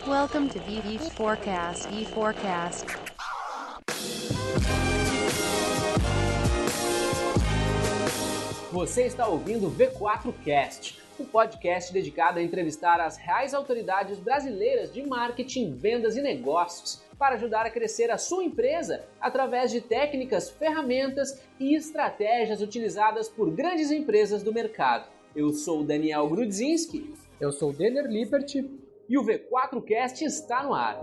Welcome to VV Forecast. E-Forecast. Você está ouvindo o V4Cast, um podcast dedicado a entrevistar as reais autoridades brasileiras de marketing, vendas e negócios para ajudar a crescer a sua empresa através de técnicas, ferramentas e estratégias utilizadas por grandes empresas do mercado. Eu sou o Daniel Grudzinski. Eu sou o Denner Lippert. E o V4Cast está no ar.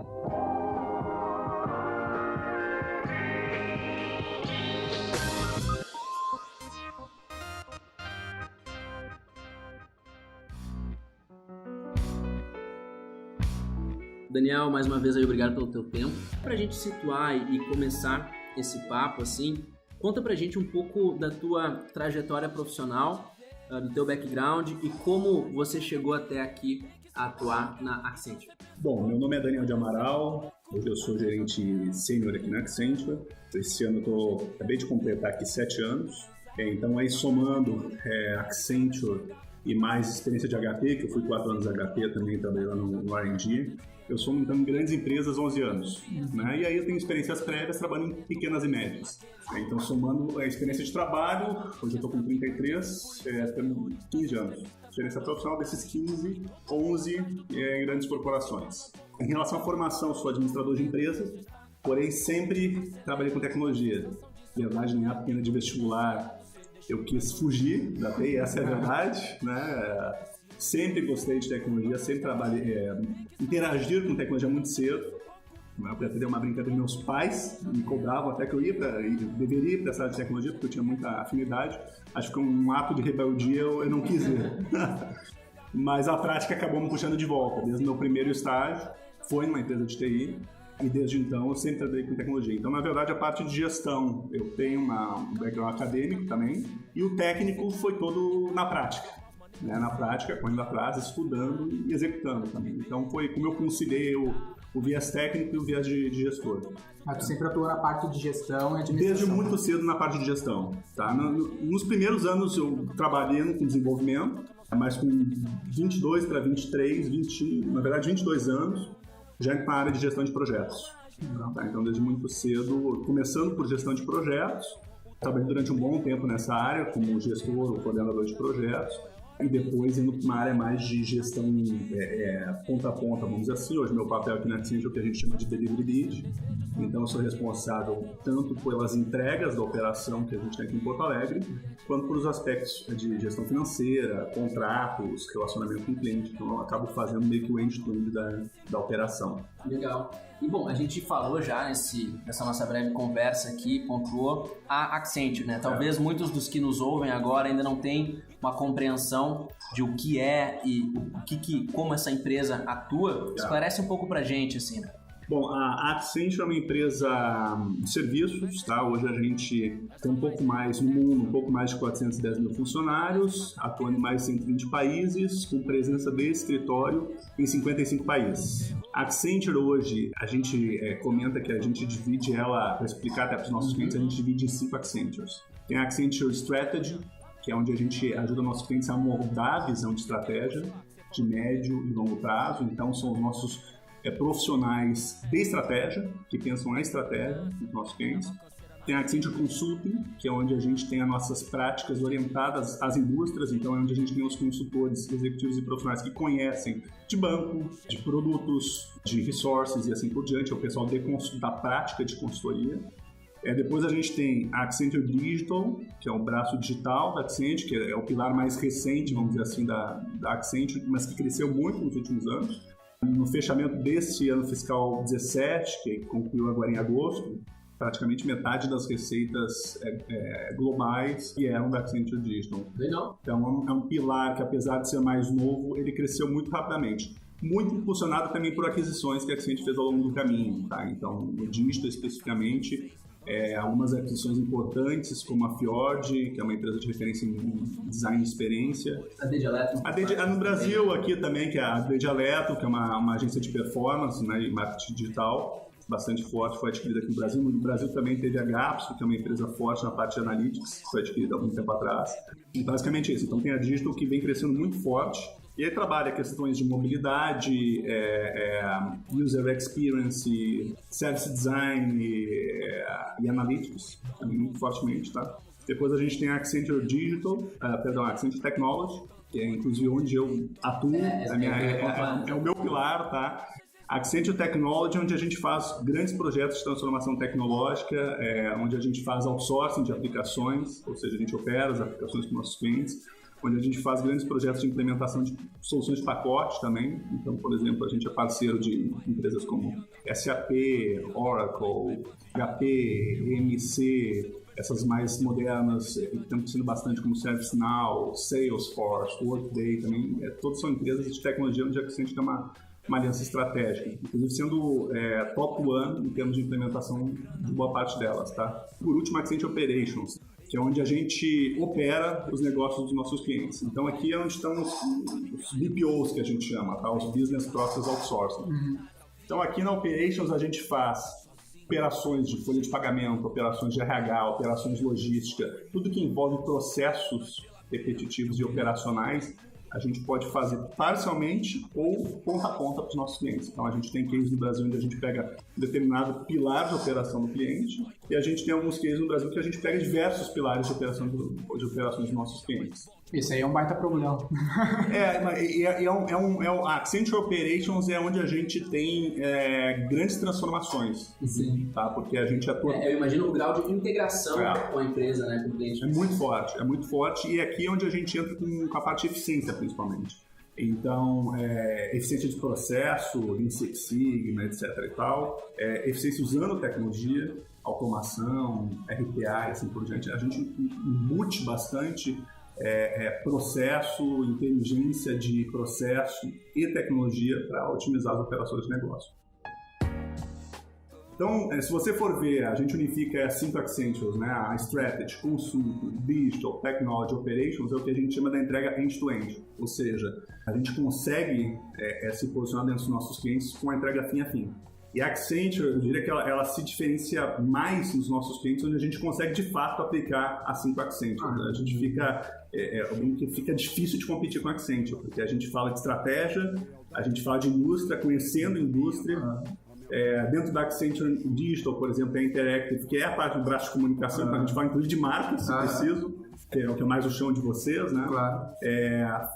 Daniel, mais uma vez aí, obrigado pelo teu tempo. Pra gente situar e começar esse papo assim, conta pra gente um pouco da tua trajetória profissional, do teu background e como você chegou até aqui a atuar na Accenture. Bom, meu nome é Daniel de Amaral, hoje eu sou gerente sênior aqui na Accenture. Esse ano eu acabei de completar aqui 7 anos, então aí somando Accenture e mais experiência de HP, que eu fui 4 anos HP também trabalhando no R&D, eu sou então em grandes empresas 11 anos, né? E aí eu tenho experiências prévias trabalhando em pequenas e médias. Então somando a experiência de trabalho, hoje eu estou com 33, temos 15 anos. Experiência profissional desses 15, 11 em grandes corporações. Em relação à formação, sou administrador de empresas, porém sempre trabalhei com tecnologia. Na verdade, na época de vestibular, eu quis fugir da TI, essa é a verdade, né? Sempre gostei de tecnologia, sempre trabalhei, interagir com tecnologia muito cedo. Para ter uma brincadeira, meus pais me cobravam até que eu deveria ir para essa área de tecnologia, porque eu tinha muita afinidade. Acho que um ato de rebeldia eu não quis ir. Mas a prática acabou me puxando de volta. Desde o meu primeiro estágio, foi numa empresa de TI, e desde então eu sempre trabalhei com tecnologia. Então, na verdade, a parte de gestão, eu tenho um background acadêmico também, e o técnico foi todo na prática. Na prática, correndo atrás, estudando e executando também. Então, foi como eu conciliei o viés técnico e o viés de gestor. Mas tu sempre atuou na parte de gestão e administração? Desde muito cedo na parte de gestão. Tá? Nos primeiros anos eu trabalhei com desenvolvimento, mas com 22 para 23, na verdade 22 anos, já na área de gestão de projetos. Tá? Então, desde muito cedo, começando por gestão de projetos, trabalhei durante um bom tempo nessa área como gestor ou coordenador de projetos, e depois indo para uma área mais de gestão ponta a ponta, vamos dizer assim. Hoje meu papel aqui na Accenture é o que a gente chama de Delivery Lead. Então eu sou responsável tanto pelas entregas da operação que a gente tem aqui em Porto Alegre, quanto por os aspectos de gestão financeira, contratos, relacionamento com o cliente. Então eu acabo fazendo meio que o end-to-end da operação. Legal. E bom, a gente falou já nessa nossa breve conversa aqui, pontuou a Accenture, né? Talvez muitos dos que nos ouvem agora ainda não tenham uma compreensão de o que é e como essa empresa atua. Esclarece um pouco pra gente, assim, né? Bom, a Accenture é uma empresa de serviços, tá? Hoje a gente tem um pouco mais no mundo, um pouco mais de 410 mil funcionários, atuando em mais de 120 países, com presença de escritório em 55 países. A Accenture hoje, a gente comenta que a gente divide ela, para explicar até para os nossos clientes, a gente divide em 5 Accentures. Tem a Accenture Strategy, que é onde a gente ajuda nossos clientes a moldar a visão de estratégia de médio e longo prazo. Então, são os nossos profissionais de estratégia, que pensam na estratégia dos nossos clientes. Tem a Accenture Consulting, que é onde a gente tem as nossas práticas orientadas às indústrias, então é onde a gente tem os consultores, executivos e profissionais que conhecem de banco, de produtos, de resources e assim por diante, é o pessoal da prática de consultoria. Depois a gente tem a Accenture Digital, que é o braço digital da Accenture, que é o pilar mais recente, vamos dizer assim, da Accenture, mas que cresceu muito nos últimos anos. No fechamento desse ano fiscal 17, que concluiu agora em agosto, praticamente metade das receitas globais eram da Accenture Digital. Legal. Então é um pilar que, apesar de ser mais novo, ele cresceu muito rapidamente. Muito impulsionado também por aquisições que a Accenture fez ao longo do caminho. Tá? Então, no Digital especificamente, algumas aquisições importantes, como a Fjord, que é uma empresa de referência em design de experiência. A Dedialeto. No Brasil, aqui também, que é a Dedialeto, que é uma agência de performance, né, e marketing digital, bastante forte, foi adquirida aqui no Brasil. No Brasil também teve a Gapso, que é uma empresa forte na parte de analytics, que foi adquirida há muito tempo atrás. E basicamente isso. Então tem a Digital, que vem crescendo muito forte, E aí trabalha questões de mobilidade, user experience, service design e analytics, muito fortemente, tá? Depois a gente tem a Accenture Accenture Technology, que é inclusive onde eu atuo, é o meu pilar, tá? A Accenture Technology, onde a gente faz grandes projetos de transformação tecnológica, onde a gente faz outsourcing de aplicações, ou seja, a gente opera as aplicações para nossos clientes, onde a gente faz grandes projetos de implementação de soluções de pacote também. Então, por exemplo, a gente é parceiro de empresas como SAP, Oracle, HP, MC, essas mais modernas, que estão crescendo bastante, como ServiceNow, Salesforce, Workday também. Todas são empresas de tecnologia onde a Accenture tem uma aliança estratégica, inclusive sendo top one em termos de implementação de boa parte delas, tá? Por último, a Accenture Operations, que é onde a gente opera os negócios dos nossos clientes. Então, aqui é onde estão os BPOs, que a gente chama, tá? Os Business Process Outsourcing. Então, aqui na Operations, a gente faz operações de folha de pagamento, operações de RH, operações de logística, tudo que envolve processos repetitivos e operacionais, a gente pode fazer parcialmente ou ponta a ponta para os nossos clientes. Então, a gente tem cases no Brasil onde a gente pega um determinado pilar de operação do cliente e a gente tem alguns cases no Brasil que a gente pega diversos pilares de operações dos nossos clientes. Isso aí é um baita problema. A Accenture Operations é onde a gente tem grandes transformações. Sim. Tá? Porque a gente atua... eu imagino o grau de integração com a empresa, né, com o cliente. É muito forte e aqui é onde a gente entra com a parte de eficiência, principalmente. Então, eficiência de processo, Lean Six Sigma, etc. e tal, eficiência usando tecnologia, automação, RPA e assim por diante. A gente embute bastante processo, inteligência de processo e tecnologia para otimizar as operações de negócio. Então, se você for ver, a gente unifica as 5 Accentures, né? A Strategy, Consulting, Digital, Technology, Operations, é o que a gente chama da entrega end-to-end. Ou seja, a gente consegue se posicionar dentro dos nossos clientes com a entrega fim a fim. E a Accenture, eu diria que ela se diferencia mais nos nossos clientes, onde a gente consegue de fato aplicar a 5 Accenture. A gente fica difícil de competir com a Accenture, porque a gente fala de estratégia, a gente fala de indústria, conhecendo a indústria. Dentro da Accenture Digital, por exemplo, é a Interactive, que é a parte do braço de comunicação, a gente fala inclusive de marca, se preciso, que é o que é mais o chão de vocês, né? Claro.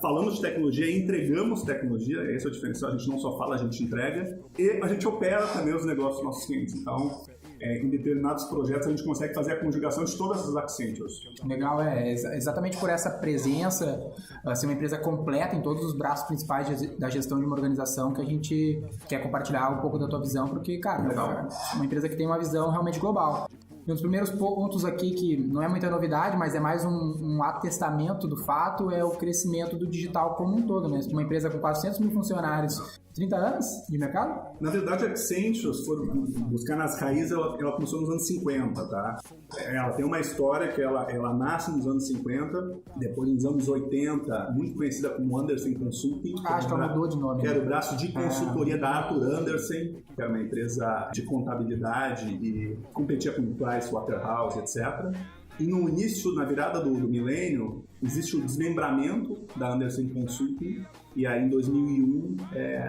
Falamos de tecnologia, entregamos tecnologia, esse é o diferencial, a gente não só fala, a gente entrega, e a gente opera também os negócios dos nossos clientes. Então, em determinados projetos a gente consegue fazer a conjugação de todas as Accentures. Legal, exatamente por essa presença, ser uma empresa completa em todos os braços principais da gestão de uma organização que a gente quer compartilhar um pouco da tua visão, porque, cara, é uma empresa que tem uma visão realmente global. E um dos primeiros pontos aqui, que não é muita novidade, mas é mais um atestamento do fato, é o crescimento do digital como um todo, né? Uma empresa com 400 mil funcionários, 30 anos de mercado? Na verdade, a Accenture, se for buscar nas raízes, ela começou nos anos 50, tá? Ela tem uma história que ela nasce nos anos 50, depois nos anos 80, muito conhecida como Andersen Consulting. Acho que ela mudou de nome. Que era o braço de consultoria da Arthur Andersen, que era uma empresa de contabilidade e competia com Pricewaterhouse, etc. E no início, na virada do milênio, existe o desmembramento da Andersen Consulting, e aí em 2001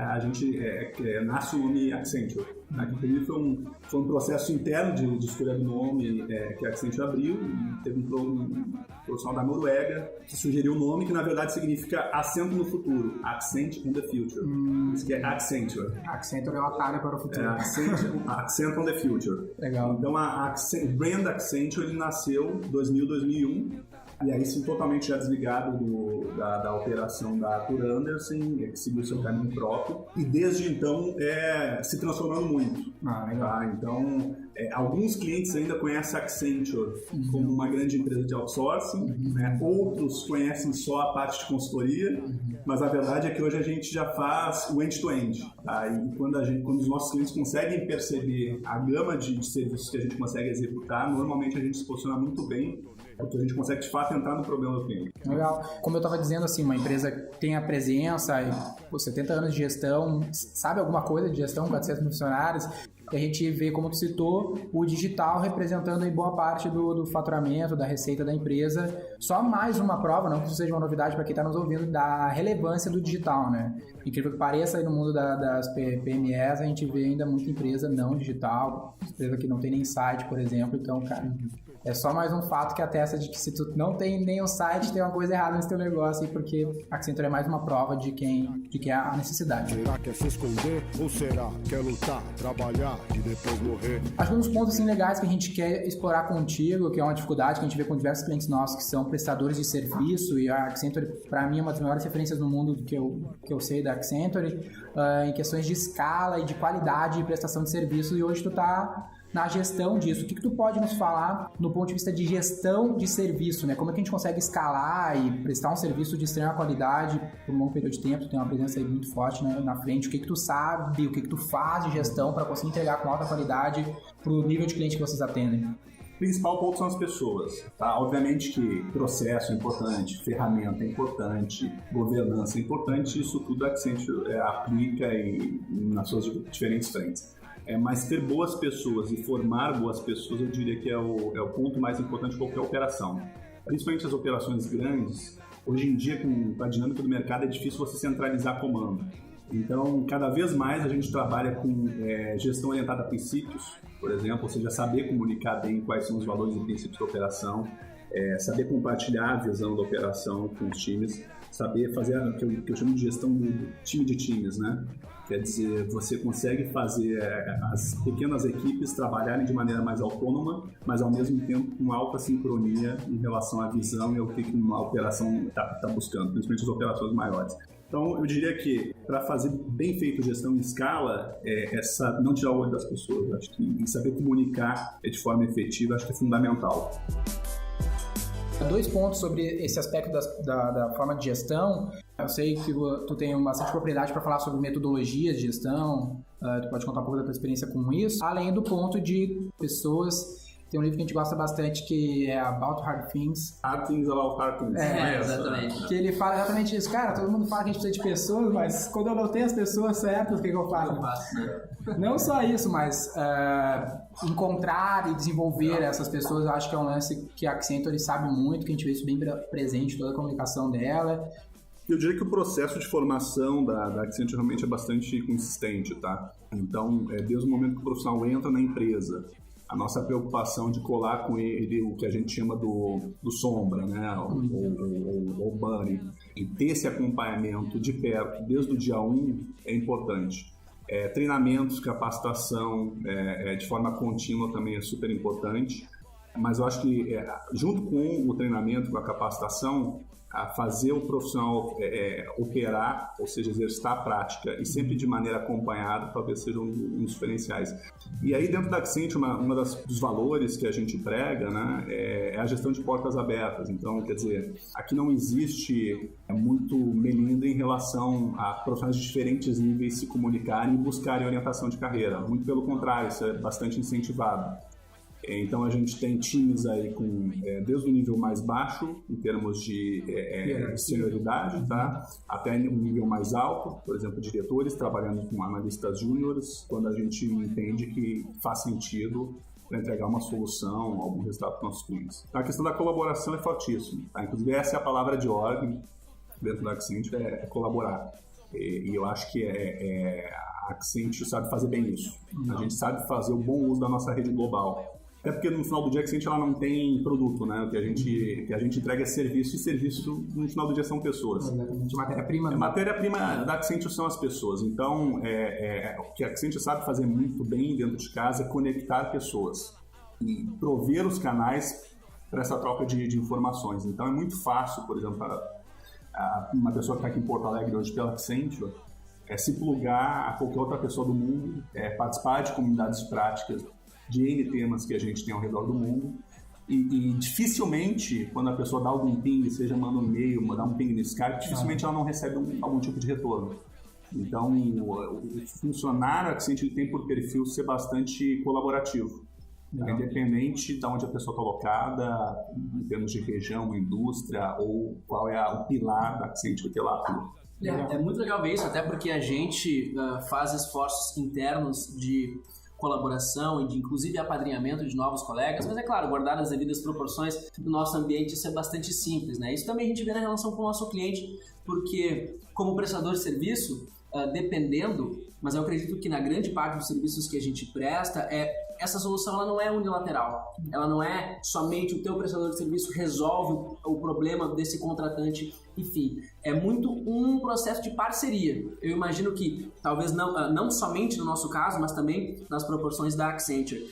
a gente nasce o nome Accenture. Aqui foi um processo interno de escolha do nome que a Accenture abriu, e teve um profissional da Noruega que sugeriu o nome que na verdade significa assento no futuro, Accent on the Future. Isso que é Accenture. Accenture é o atalho para o futuro. Accent on the Future. Legal. Então o brand Accenture ele nasceu em 2000, e aí sim totalmente já desligado da operação da Arthur Andersen, que seguiu seu caminho próprio, e desde então se transformando muito. Tá? Então, alguns clientes ainda conhecem a Accenture como uma grande empresa de outsourcing, né? Outros conhecem só a parte de consultoria, mas a verdade é que hoje a gente já faz o end-to-end. Tá? E quando os nossos clientes conseguem perceber a gama de serviços que a gente consegue executar, normalmente a gente se posiciona muito bem, porque a gente consegue de fato entrar no problema do cliente. Legal. Como eu estava dizendo, assim, uma empresa que tem a presença, 70 anos de gestão, sabe alguma coisa de gestão, 400 mil funcionários, e a gente vê, como tu citou, o digital representando em boa parte do faturamento, da receita da empresa. Só mais uma prova, não que isso seja uma novidade para quem está nos ouvindo, da relevância do digital, né? Incrível que pareça, aí no mundo das PMEs, a gente vê ainda muita empresa não digital, empresa que não tem nem site, por exemplo. Então, cara, é só mais um fato que atesta de que se tu não tem nenhum site, tem uma coisa errada nesse teu negócio aí, porque a Accenture é mais uma prova de que é a necessidade. Será que é se esconder ou será que é lutar, trabalhar e depois morrer? Acho que um dos pontos assim, legais que a gente quer explorar contigo, que é uma dificuldade que a gente vê com diversos clientes nossos que são prestadores de serviço, e a Accenture, para mim, é uma das maiores referências no mundo que eu sei da Accenture, em questões de escala e de qualidade de prestação de serviço, e hoje tu tá na gestão disso. O que tu pode nos falar no ponto de vista de gestão de serviço, né? Como é que a gente consegue escalar e prestar um serviço de extrema qualidade por um longo período de tempo? Tu tem uma presença aí muito forte, né, na frente. O que tu sabe, o que tu faz de gestão para conseguir entregar com alta qualidade pro nível de cliente que vocês atendem? O principal ponto são as pessoas, tá? Obviamente que processo é importante, ferramenta é importante, governança é importante, isso tudo a Accenture aplica nas suas diferentes frentes. Mas ter boas pessoas e formar boas pessoas, eu diria que é o ponto mais importante de qualquer operação. Principalmente as operações grandes, hoje em dia, com a dinâmica do mercado, é difícil você centralizar comando. Então, cada vez mais a gente trabalha com gestão orientada a princípios, por exemplo, ou seja, saber comunicar bem quais são os valores e princípios da operação, saber compartilhar a visão da operação com os times, saber fazer o que eu chamo de gestão do time de times, né? Quer dizer, você consegue fazer as pequenas equipes trabalharem de maneira mais autônoma, mas ao mesmo tempo com alta sincronia em relação à visão e ao que uma operação está buscando, principalmente as operações maiores. Então, eu diria que para fazer bem feito gestão em escala, não tirar o olho das pessoas, acho que saber comunicar de forma efetiva, acho que é fundamental. 2 pontos sobre esse aspecto da forma de gestão. Eu sei que tu tem bastante propriedade para falar sobre metodologias de gestão, tu pode contar um pouco da tua experiência com isso, além do ponto de pessoas. Tem um livro que a gente gosta bastante que é About Hard Things. Hard Things About Hard Things. Exatamente. Que ele fala exatamente isso. Cara, todo mundo fala que a gente precisa de pessoas, mas quando eu não tenho as pessoas certas, o que eu faço? Não só isso, mas encontrar e desenvolver essas pessoas, eu acho que é um lance que a Accenture sabe muito, que a gente vê isso bem presente, toda a comunicação dela. Eu diria que o processo de formação da Accenture realmente é bastante consistente, tá? Então, desde o momento que o profissional entra na empresa, a nossa preocupação de colar com ele o que a gente chama do sombra, né? O bunny, e ter esse acompanhamento de perto desde o dia 1 é importante. Treinamentos, capacitação de forma contínua também é super importante, mas eu acho que junto com o treinamento, com a capacitação, a fazer o profissional operar, ou seja, exercitar a prática e sempre de maneira acompanhada, talvez sejam um dos diferenciais. E aí dentro da Accenture, uma dos valores que a gente prega, né, é a gestão de portas abertas. Então, quer dizer, aqui não existe muito melindre em relação a profissionais de diferentes níveis se comunicarem e buscarem orientação de carreira. Muito pelo contrário, isso é bastante incentivado. Então a gente tem times aí com desde o nível mais baixo em termos de senioridade, tá? Até um nível mais alto, por exemplo, diretores trabalhando com analistas júniores, quando a gente entende que faz sentido para entregar uma solução, algum resultado para os nossos clientes. Então, a questão da colaboração é fortíssima, tá? Inclusive essa é a palavra de ordem dentro da Accenture, é colaborar. E eu acho que a Accenture sabe fazer bem isso. A gente sabe fazer o bom uso da nossa rede global. Até porque no final do dia a Accenture ela não tem produto, né? O que a gente entrega é serviço, e serviço no final do dia são pessoas. Exatamente, matéria-prima. A matéria-prima da Accenture são as pessoas. Então, o que a Accenture sabe fazer muito bem dentro de casa é conectar pessoas e prover os canais para essa troca de informações. Então, é muito fácil, por exemplo, para uma pessoa que está aqui em Porto Alegre hoje pela Accenture, se plugar a qualquer outra pessoa do mundo, participar de comunidades práticas de N temas que a gente tem ao redor do mundo, e dificilmente, quando a pessoa dá algum ping, seja manda um e-mail, mandar um ping no Skype, dificilmente ela não recebe algum tipo de retorno. Então, o funcionário que a gente tem por perfil ser bastante colaborativo, independente de onde a pessoa está alocada, em termos de região, indústria, ou qual é o pilar da Accenture que ela atua. É muito legal ver isso, até porque a gente faz esforços internos de colaboração e de inclusive apadrinhamento de novos colegas, mas é claro, guardar as devidas proporções do nosso ambiente, isso é bastante simples, né? Isso também a gente vê na relação com o nosso cliente, porque como prestador de serviço, dependendo, mas eu acredito que na grande parte dos serviços que a gente presta, essa solução ela não é unilateral, ela não é somente o teu prestador de serviço resolve o problema desse contratante, enfim, é muito um processo de parceria. Eu imagino que talvez não somente no nosso caso, mas também nas proporções da Accenture.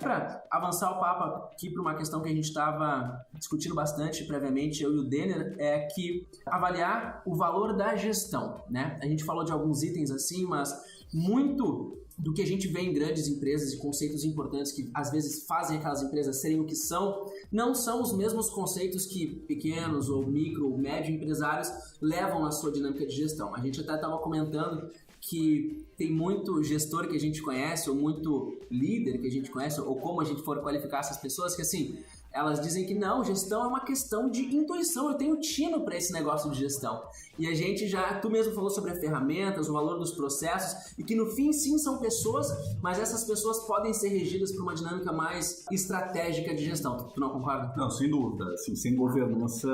Para avançar o papo aqui para uma questão que a gente estava discutindo bastante previamente, eu e o Denner, é que avaliar o valor da gestão, né? A gente falou de alguns itens assim, mas muito do que a gente vê em grandes empresas e conceitos importantes que às vezes fazem aquelas empresas serem o que são, não são os mesmos conceitos que pequenos ou micro ou médio empresários levam na sua dinâmica de gestão. A gente até estava comentando que tem muito gestor que a gente conhece, ou muito líder que a gente conhece, ou como a gente for qualificar essas pessoas, que assim, elas dizem que não, gestão é uma questão de intuição, eu tenho tino para esse negócio de gestão. E a gente tu mesmo falou sobre as ferramentas, o valor dos processos, e que no fim sim são pessoas, mas essas pessoas podem ser regidas por uma dinâmica mais estratégica de gestão. Tu não concorda? Não, sem dúvida. Assim, sem governança,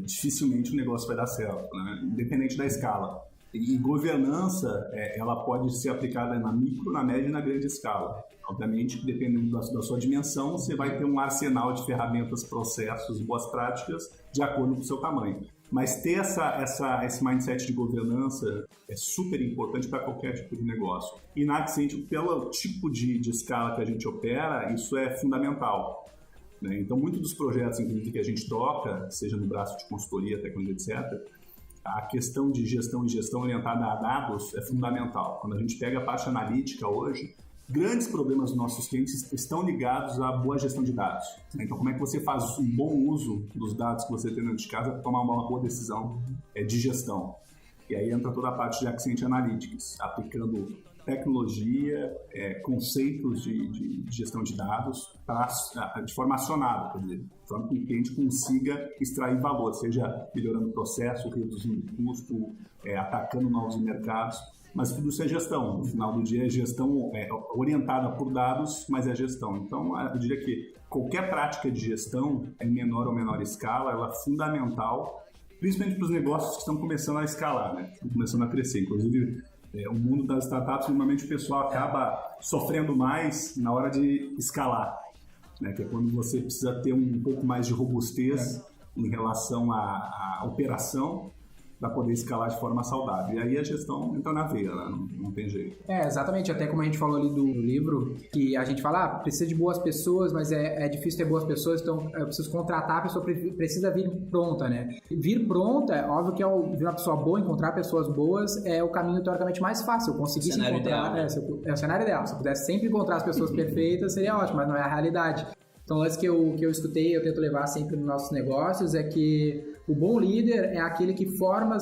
dificilmente o negócio vai dar certo, né? Independente da escala. E governança, ela pode ser aplicada na micro, na média e na grande escala. Obviamente, dependendo da sua dimensão, você vai ter um arsenal de ferramentas, processos, boas práticas de acordo com o seu tamanho. Mas ter esse mindset de governança é super importante para qualquer tipo de negócio. E na Accenture, pelo tipo de escala que a gente opera, isso é fundamental. Né? Então, muitos dos projetos inclusive, que a gente toca, seja no braço de consultoria, tecnologia, etc., a questão de gestão e gestão orientada a dados é fundamental. Quando a gente pega a parte analítica hoje, grandes problemas dos nossos clientes estão ligados à boa gestão de dados. Então, como é que você faz um bom uso dos dados que você tem dentro de casa para tomar uma boa decisão de gestão? E aí entra toda a parte de Accenture Analytics, aplicando tecnologia, conceitos de gestão de dados de forma acionada, quer dizer, de forma que o cliente consiga extrair valor, seja melhorando o processo, reduzindo o custo, atacando novos mercados, mas tudo isso é gestão. No final do dia é gestão orientada por dados, mas é gestão. Então, eu diria que qualquer prática de gestão, em menor ou menor escala, ela é fundamental, principalmente para os negócios que estão começando a escalar, né? Estão começando a crescer. Inclusive, o mundo das startups, normalmente o pessoal acaba sofrendo mais na hora de escalar, né? Que é quando você precisa ter um pouco mais de robustez em relação à operação para poder escalar de forma saudável. E aí a gestão entra na veia, né? Não tem jeito. Exatamente. Até como a gente falou ali do livro, que a gente fala, precisa de boas pessoas, mas é difícil ter boas pessoas, então eu preciso contratar, a pessoa precisa vir pronta, né? Vir pronta, é óbvio que vir uma pessoa boa, encontrar pessoas boas, é o caminho teoricamente mais fácil. Eu conseguisse encontrar... É o cenário ideal. Se eu pudesse sempre encontrar as pessoas perfeitas, seria ótimo, mas não é a realidade. Então, o lance que eu escutei, eu tento levar sempre nos nossos negócios, é que o bom líder é aquele que forma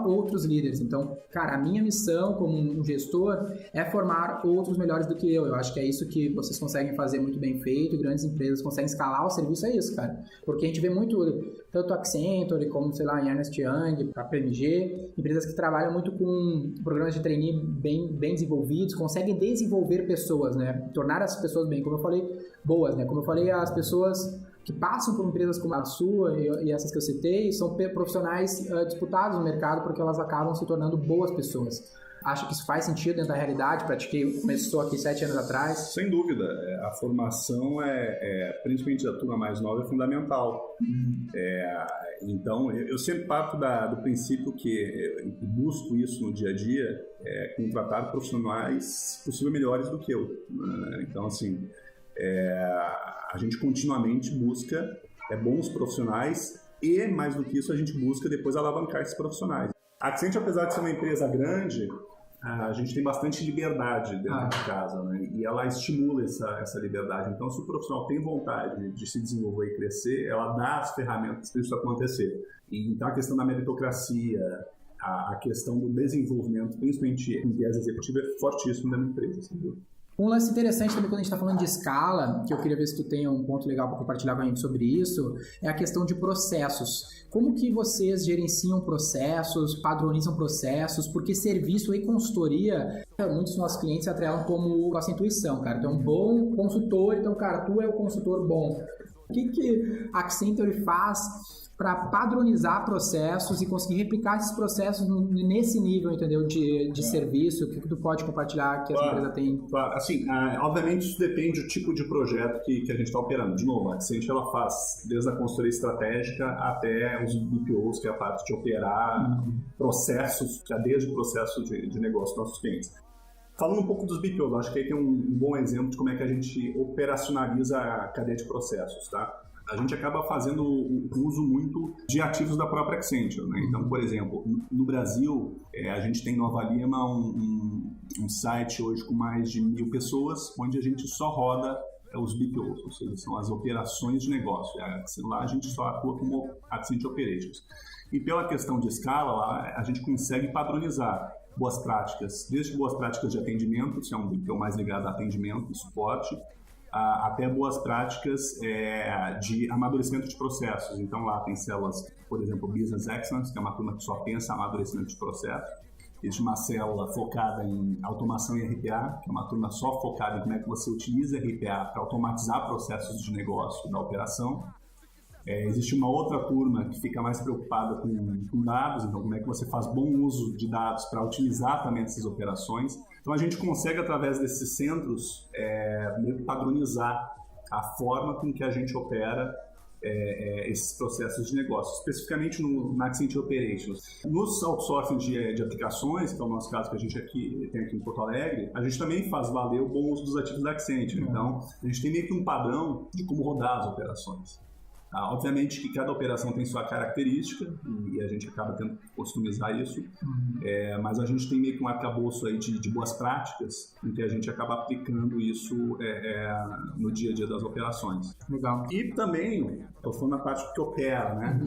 outros líderes. Então, cara, a minha missão como um gestor é formar outros melhores do que eu. Eu acho que é isso que vocês conseguem fazer muito bem feito, grandes empresas conseguem escalar o serviço, é isso, cara. Porque a gente vê muito, tanto Accenture como, sei lá, em Ernst Young, a PMG, empresas que trabalham muito com programas de trainee bem desenvolvidos, conseguem desenvolver pessoas, né? Tornar as pessoas bem, como eu falei, boas, né? Como eu falei, as pessoas que passam por empresas como a sua e essas que eu citei são profissionais disputados no mercado porque elas acabam se tornando boas pessoas. Acho que isso faz sentido dentro da realidade, pratiquei, começou aqui 7 anos atrás. Sem dúvida, a formação, principalmente da turma mais nova, é fundamental. Então, eu sempre parto do princípio que eu busco isso no dia a dia, contratar profissionais possível melhores do que eu. Então, assim, a gente continuamente busca bons profissionais e, mais do que isso, a gente busca depois alavancar esses profissionais. A Accenture, apesar de ser uma empresa grande, a gente tem bastante liberdade dentro de casa, né? E ela estimula essa liberdade. Então, se o profissional tem vontade de se desenvolver e crescer, ela dá as ferramentas para isso acontecer. E, então, a questão da meritocracia, a questão do desenvolvimento, principalmente em viés executivo, é fortíssimo dentro da empresa, sem dúvida. Um lance interessante também quando a gente está falando de escala, que eu queria ver se tu tem um ponto legal para compartilhar com a gente sobre isso, é a questão de processos. Como que vocês gerenciam processos, padronizam processos? Porque serviço e consultoria, muitos dos nossos clientes atrelam como nossa intuição, cara. Tu é um bom consultor, então, cara, tu é o consultor bom. O que a Accenture faz para padronizar processos e conseguir replicar esses processos nesse nível, entendeu, de serviço? O que tu pode compartilhar que essa empresa tem? Claro, assim, obviamente isso depende do tipo de projeto que a gente está operando. De novo, a Accenture ela faz desde a consultoria estratégica até os BPOs, que é a parte de operar processos, cadeia de processo de negócio dos nossos clientes. Falando um pouco dos BPOs, acho que aí tem um bom exemplo de como é que a gente operacionaliza a cadeia de processos, tá? A gente acaba fazendo o uso muito de ativos da própria Accenture, né? Então, por exemplo, no Brasil, a gente tem em Nova Lima um site hoje com mais de 1.000 pessoas, onde a gente só roda os BPOs, ou seja, são as operações de negócio. Lá a gente só atua como Accenture Operations. E pela questão de escala, lá a gente consegue padronizar boas práticas, desde boas práticas de atendimento, que é um BPO mais ligado a atendimento e suporte, até boas práticas de amadurecimento de processos. Então lá tem células, por exemplo, Business Excellence, que é uma turma que só pensa amadurecimento de processo. Existe uma célula focada em automação e RPA, que é uma turma só focada em como é que você utiliza RPA para automatizar processos de negócio da operação. Existe uma outra turma que fica mais preocupada com dados, então como é que você faz bom uso de dados para otimizar também essas operações. Então a gente consegue, através desses centros, meio que padronizar a forma com que a gente opera esses processos de negócio, especificamente na Accenture Operations. Nos outsourcing de aplicações, que é o nosso caso que a gente tem aqui em Porto Alegre, a gente também faz valer o bom uso dos ativos da Accenture. Então a gente tem meio que um padrão de como rodar as operações. Obviamente que cada operação tem sua característica e a gente acaba tendo que customizar isso, mas a gente tem meio que um arcabouço aí de boas práticas em que a gente acaba aplicando isso no dia a dia das operações. Legal. E também, eu falando na parte que opera, né?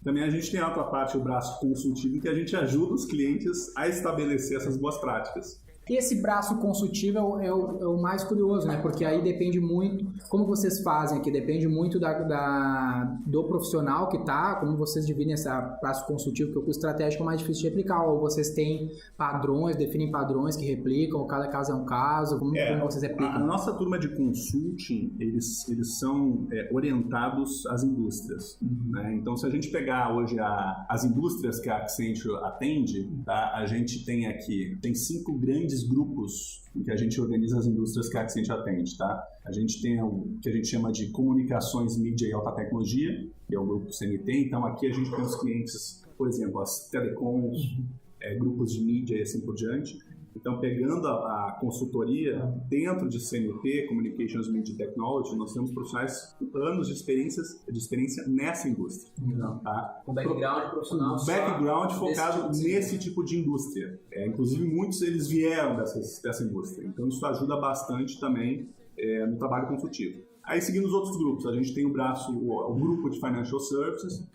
Também a gente tem a outra parte, o braço consultivo, em que a gente ajuda os clientes a estabelecer essas boas práticas. Esse braço consultivo é o mais curioso, né? Porque aí depende muito, como vocês fazem aqui, depende muito do profissional que tá, como vocês dividem esse braço consultivo, que o estratégico é mais difícil de replicar, ou vocês têm padrões, definem padrões que replicam, ou cada caso é um caso, como vocês replicam? A nossa turma de consulting, eles são orientados às indústrias, né? Então, se a gente pegar hoje as indústrias que a Accenture atende, tá? A gente tem 5 grandes grupos em que a gente organiza as indústrias que a Accenture atende, tá? A gente tem o que a gente chama de comunicações, mídia e alta tecnologia, que é o grupo CMT. Então, aqui a gente tem os clientes, por exemplo, as telecoms, grupos de mídia e assim por diante. Então, pegando a consultoria dentro de CMT, Communications, Media Technology, nós temos profissionais com anos de experiência nessa indústria. Tá? Com background profissional. Background focado nesse tipo de indústria. Inclusive, muitos eles vieram dessa indústria. Então, isso ajuda bastante também no trabalho consultivo. Aí, seguindo os outros grupos, a gente tem o grupo de Financial Services,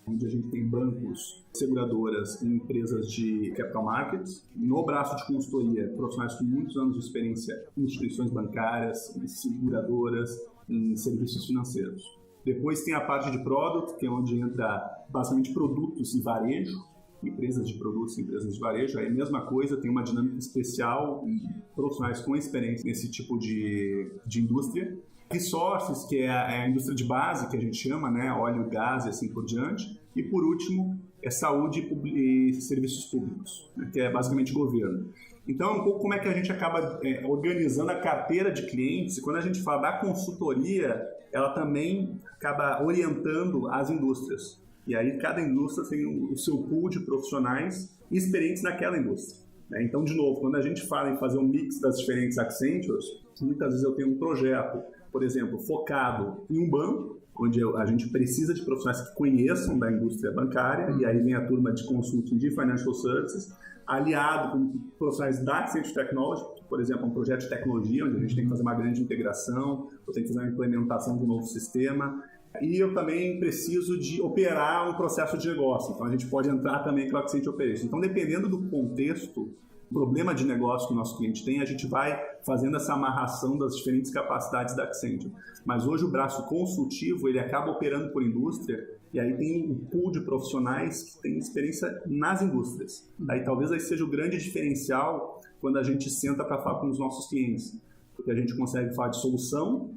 onde a gente tem bancos, seguradoras e empresas de capital markets. No braço de consultoria, profissionais com muitos anos de experiência em instituições bancárias, em seguradoras, em serviços financeiros. Depois tem a parte de product, que é onde entra basicamente produtos e varejo, empresas de produtos e empresas de varejo. Aí a mesma coisa, tem uma dinâmica especial e profissionais com experiência nesse tipo de indústria. Resources, que é a indústria de base, que a gente chama, né? Óleo, gás e assim por diante. E por último, saúde e serviços públicos, né? Que é basicamente governo. Então, um pouco como é que a gente acaba organizando a carteira de clientes. E quando a gente fala da consultoria, ela também acaba orientando as indústrias. E aí cada indústria tem o seu pool de profissionais experientes naquela indústria. Então, de novo, quando a gente fala em fazer um mix das diferentes Accentures, muitas vezes eu tenho um projeto, por exemplo, focado em um banco, onde a gente precisa de profissionais que conheçam da indústria bancária, e aí vem a turma de consulting de Financial Services, aliado com profissionais da Accenture Technology, por exemplo, um projeto de tecnologia, onde a gente tem que fazer uma grande integração, ou tem que fazer uma implementação de um novo sistema, e eu também preciso de operar um processo de negócio, então a gente pode entrar também com a Accenture Operations. Então, dependendo do contexto, problema de negócio que o nosso cliente tem, a gente vai fazendo essa amarração das diferentes capacidades da Accenture. Mas hoje o braço consultivo, ele acaba operando por indústria, e aí tem um pool de profissionais que têm experiência nas indústrias. Daí talvez aí seja o grande diferencial quando a gente senta para falar com os nossos clientes. Porque a gente consegue falar de solução,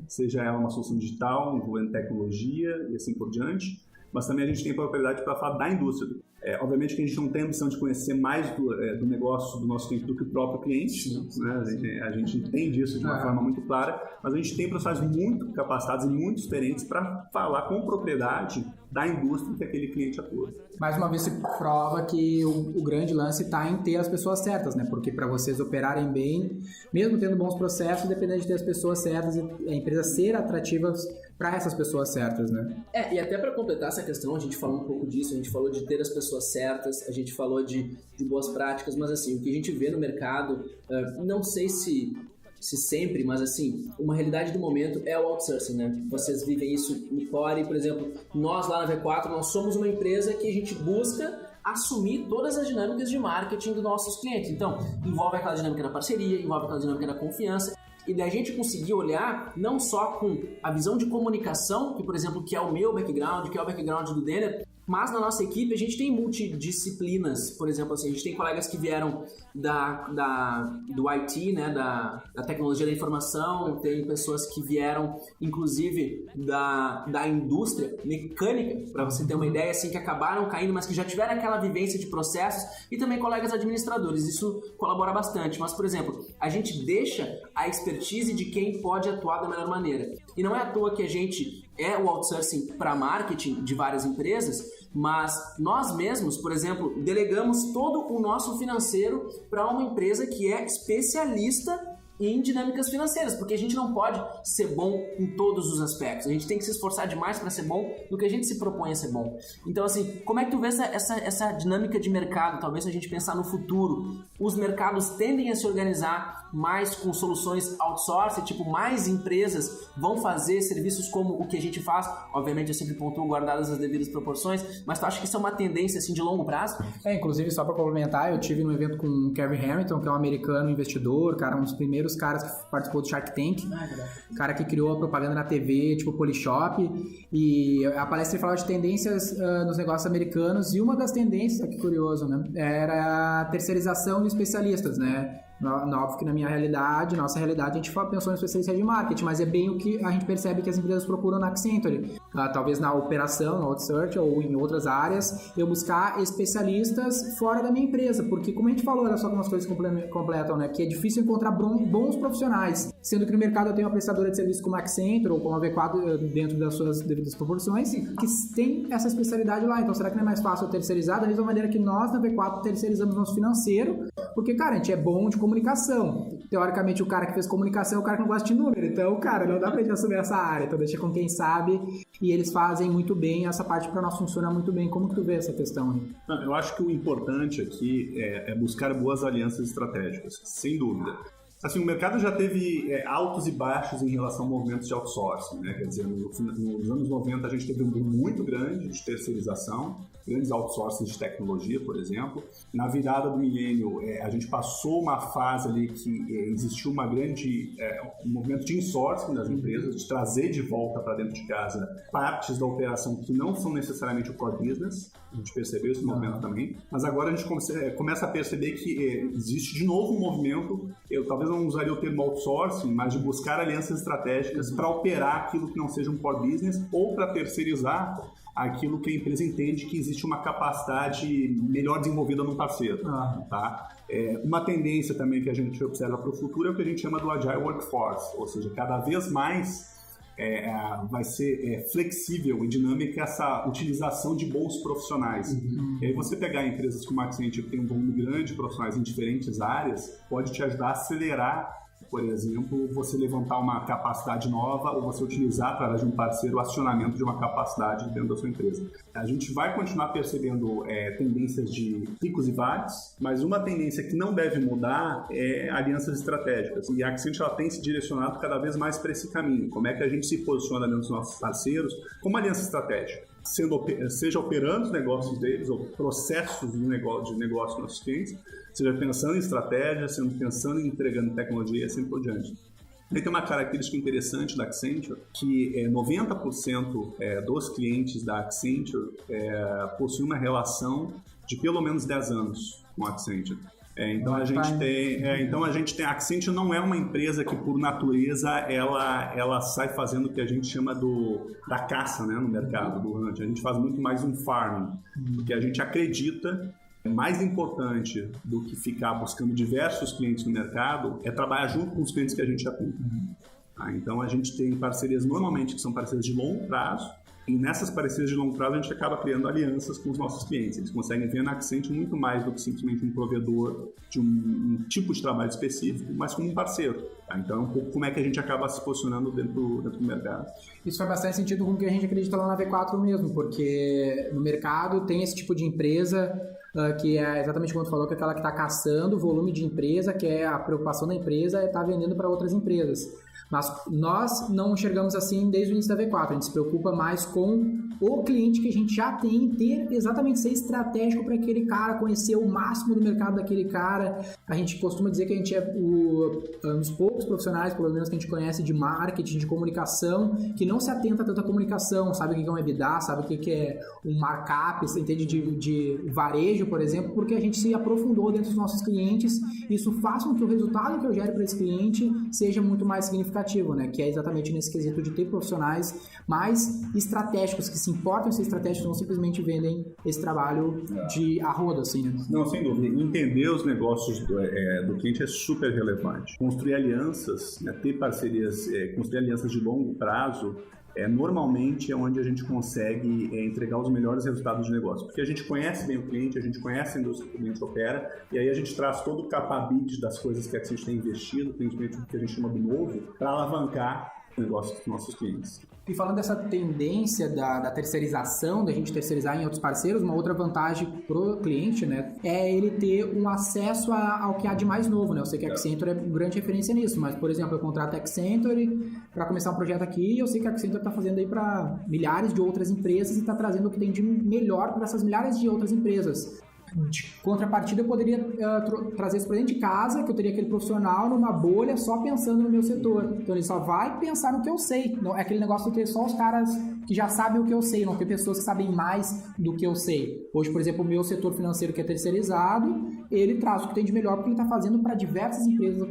seja ela uma solução digital, envolvendo tecnologia e assim por diante, mas também a gente tem propriedade para falar da indústria. Obviamente que a gente não tem a ambição de conhecer mais do negócio do nosso cliente do que o próprio cliente, né? A gente entende isso de uma forma muito clara, mas a gente tem profissionais muito capacitados e muito experientes para falar com propriedade da indústria que aquele cliente atua. Mais uma vez se prova que o grande lance está em ter as pessoas certas, né? Porque para vocês operarem bem, mesmo tendo bons processos, depende de ter as pessoas certas e a empresa ser atrativa para essas pessoas certas, né? E até para completar essa questão, a gente falou um pouco disso, a gente falou de ter as pessoas certas, a gente falou de boas práticas, mas assim, o que a gente vê no mercado, não sei se sempre, mas assim, uma realidade do momento é o outsourcing, né? Vocês vivem isso no Core, por exemplo, nós lá na V4, nós somos uma empresa que a gente busca assumir todas as dinâmicas de marketing dos nossos clientes. Então, envolve aquela dinâmica da parceria, envolve aquela dinâmica da confiança, e da gente conseguir olhar não só com a visão de comunicação, que por exemplo, que é o meu background, que é o background do Denner, mas na nossa equipe a gente tem multidisciplinas. Por exemplo, assim, a gente tem colegas que vieram do IT, né, da tecnologia da informação, tem pessoas que vieram inclusive da indústria mecânica, para você ter uma ideia, assim, que acabaram caindo, mas que já tiveram aquela vivência de processos, e também colegas administradores. Isso colabora bastante. Mas, por exemplo, a gente deixa a expertise de quem pode atuar da melhor maneira. E não é à toa que a gente é o outsourcing para marketing de várias empresas, mas nós mesmos, por exemplo, delegamos todo o nosso financeiro para uma empresa que é especialista em dinâmicas financeiras, porque a gente não pode ser bom em todos os aspectos. A gente tem que se esforçar demais para ser bom do que a gente se propõe a ser bom. Então, assim, como é que tu vê essa dinâmica de mercado? Talvez se a gente pensar no futuro, os mercados tendem a se organizar mais com soluções outsourcing, tipo, mais empresas vão fazer serviços como o que a gente faz. Obviamente, eu sempre pontuo guardadas as devidas proporções, mas tu acha que isso é uma tendência, assim, de longo prazo? Inclusive, só para complementar, eu tive num evento com o Kevin Hamilton, que é um americano investidor, cara, um dos primeiros caras que participou do Shark Tank, cara que criou a propaganda na TV, tipo Polishop, e a palestra falava de tendências nos negócios americanos, e uma das tendências, que curioso, né, era a terceirização de especialistas, né? Óbvio que na minha realidade, nossa realidade, a gente pensou em especialista de marketing, mas é bem o que a gente percebe que as empresas procuram na Accenture. Talvez na operação, no outsourcing ou em outras áreas, eu buscar especialistas fora da minha empresa, porque como a gente falou, olha só como as coisas completam, né? Que é difícil encontrar bons profissionais, sendo que no mercado eu tenho uma prestadora de serviço como a Accenture ou como a V4 dentro das suas devidas proporções, que tem essa especialidade lá. Então será que não é mais fácil eu terceirizar da mesma maneira que nós na V4 terceirizamos nosso financeiro? Porque, cara, a gente é bom de comunicação. Teoricamente, o cara que fez comunicação é o cara que não gosta de número. Então, cara, não dá pra gente assumir essa área. Então, deixa com quem sabe. E eles fazem muito bem. Essa parte pra nós funciona muito bem. Como que tu vê essa questão? Não, eu acho que o importante aqui é buscar boas alianças estratégicas. Sem dúvida. Assim, o mercado já teve altos e baixos em relação a movimentos de outsourcing, né? Quer dizer, nos anos 90 a gente teve um boom muito grande de terceirização, grandes outsourcing de tecnologia, por exemplo. Na virada do milênio, a gente passou uma fase ali que existiu um movimento de insourcing das empresas, de trazer de volta para dentro de casa partes da operação que não são necessariamente o core business. A gente percebeu esse movimento também. Mas agora a gente começa a perceber que existe de novo um movimento, eu talvez não usaria o termo outsourcing, mas de buscar alianças estratégicas para operar aquilo que não seja um core business ou para terceirizar aquilo que a empresa entende que existe uma capacidade melhor desenvolvida num parceiro. Tá? Uma tendência também que a gente observa para o futuro é o que a gente chama do Agile Workforce, ou seja, cada vez mais vai ser flexível e dinâmica essa utilização de bons profissionais. E aí você pegar empresas como a Accenture, que tem um volume grande de profissionais em diferentes áreas, pode te ajudar a acelerar, por exemplo, você levantar uma capacidade nova ou você utilizar, através de um parceiro, o acionamento de uma capacidade dentro da sua empresa. A gente vai continuar percebendo tendências de picos e vales, mas uma tendência que não deve mudar é alianças estratégicas. E a Accenture ela tem se direcionado cada vez mais para esse caminho. Como é que a gente se posiciona dentro dos nossos parceiros como aliança estratégica? seja operando os negócios deles, ou processos de negócio dos nossos clientes, seja pensando em estratégia, pensando em entregando tecnologia e assim por diante. E tem uma característica interessante da Accenture, que 90% dos clientes da Accenture possuem uma relação de pelo menos 10 anos com a Accenture. Então a gente tem a Accenture não é uma empresa que por natureza ela sai fazendo o que a gente chama da caça, né, no mercado do hunt. A gente faz muito mais um farming, porque a gente acredita mais importante do que ficar buscando diversos clientes no mercado é trabalhar junto com os clientes que a gente atende. Então a gente tem parcerias normalmente que são parcerias de longo prazo. E nessas parcerias de longo prazo a gente acaba criando alianças com os nossos clientes. Eles conseguem ver na Accenture muito mais do que simplesmente um provedor de um tipo de trabalho específico, mas como um parceiro. Então é um pouco como é que a gente acaba se posicionando dentro do mercado. Isso faz bastante sentido com o que a gente acredita lá na V4 mesmo, porque no mercado tem esse tipo de empresa que é exatamente como tu falou, que é aquela que está caçando volume de empresa, que é a preocupação da empresa é estar vendendo para outras empresas. Mas nós não enxergamos assim desde o início da V4, a gente se preocupa mais com o cliente que a gente já tem, ter exatamente ser estratégico para aquele cara, conhecer o máximo do mercado daquele cara. A gente costuma dizer que a gente é um dos poucos profissionais, pelo menos que a gente conhece de marketing, de comunicação, que não se atenta tanto à comunicação, sabe o que é um EBITDA, sabe o que é um markup, você entende de varejo, por exemplo, porque a gente se aprofundou dentro dos nossos clientes. Isso faz com que o resultado que eu gere para esse cliente seja muito mais significativo, né? Que é exatamente nesse quesito de ter profissionais mais estratégicos, que se importam em ser estratégicos, não simplesmente vendem esse trabalho de arrodo, assim, né? Não, sem dúvida. Entender os negócios do cliente é super relevante. Construir alianças, né, ter parcerias, construir alianças de longo prazo, normalmente é onde a gente consegue entregar os melhores resultados de negócio. Porque a gente conhece bem o cliente, a gente conhece a indústria que o cliente opera, e aí a gente traz todo o capability das coisas que a gente tem investido, principalmente o que a gente chama do novo, para alavancar o negócio dos nossos clientes. E falando dessa tendência da terceirização, da gente terceirizar em outros parceiros, uma outra vantagem pro cliente, né, é ele ter um acesso ao que há de mais novo, né? Eu sei que a Accenture é uma grande referência nisso, mas, por exemplo, eu contrato a Accenture para começar um projeto aqui e eu sei que a Accenture está fazendo aí para milhares de outras empresas e está trazendo o que tem de melhor para essas milhares de outras empresas. De contrapartida, eu poderia trazer isso para dentro de casa, que eu teria aquele profissional numa bolha só pensando no meu setor. Então ele só vai pensar no que eu sei. Não, é aquele negócio de ter só os caras que já sabem o que eu sei, não ter pessoas que sabem mais do que eu sei. Hoje, por exemplo, o meu setor financeiro que é terceirizado, ele traz o que tem de melhor porque ele está fazendo para diversas empresas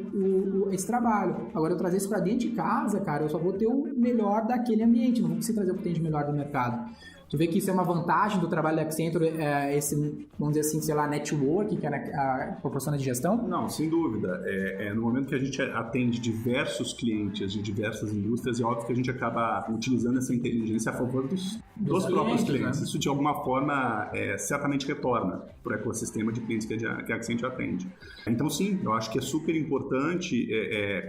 esse trabalho. Agora, eu trazer isso para dentro de casa, cara, eu só vou ter o melhor daquele ambiente, não vou conseguir trazer o que tem de melhor do mercado. Tu vê que isso é uma vantagem do trabalho da Accenture, esse, vamos dizer assim, sei lá, network, que é a proporciona de gestão? Não, sem dúvida. No momento que a gente atende diversos clientes de diversas indústrias, é óbvio que a gente acaba utilizando essa inteligência a favor dos próprios clientes. Né? Isso, de alguma forma, certamente retorna para o ecossistema de clientes que a Accenture atende. Então, sim, eu acho que é super importante,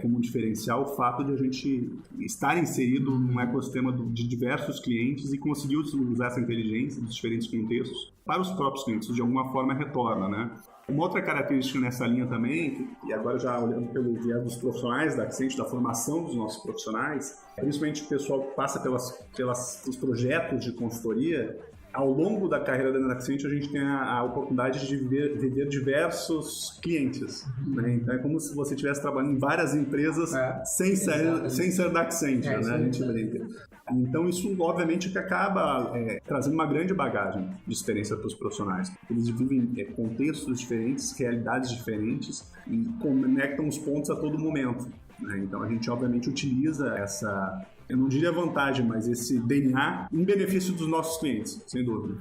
como um diferencial, o fato de a gente estar inserido num ecossistema de diversos clientes e conseguir usar essa inteligência dos diferentes contextos para os próprios clientes, de alguma forma retorna, né? Uma outra característica nessa linha também, e agora já olhando pelo viés dos profissionais da Accenture, da formação dos nossos profissionais, principalmente o pessoal que passa pelos projetos de consultoria, ao longo da carreira da Accenture a gente tem a oportunidade de viver diversos clientes, né? Então é como se você estivesse trabalhando em várias empresas sem ser da Accenture, né? A gente brinca. Então isso obviamente que acaba trazendo uma grande bagagem de experiência para os profissionais. Eles vivem contextos diferentes, realidades diferentes e conectam os pontos a todo momento, né? Então a gente obviamente utiliza essa, eu não diria vantagem, mas esse DNA em benefício dos nossos clientes, sem dúvida.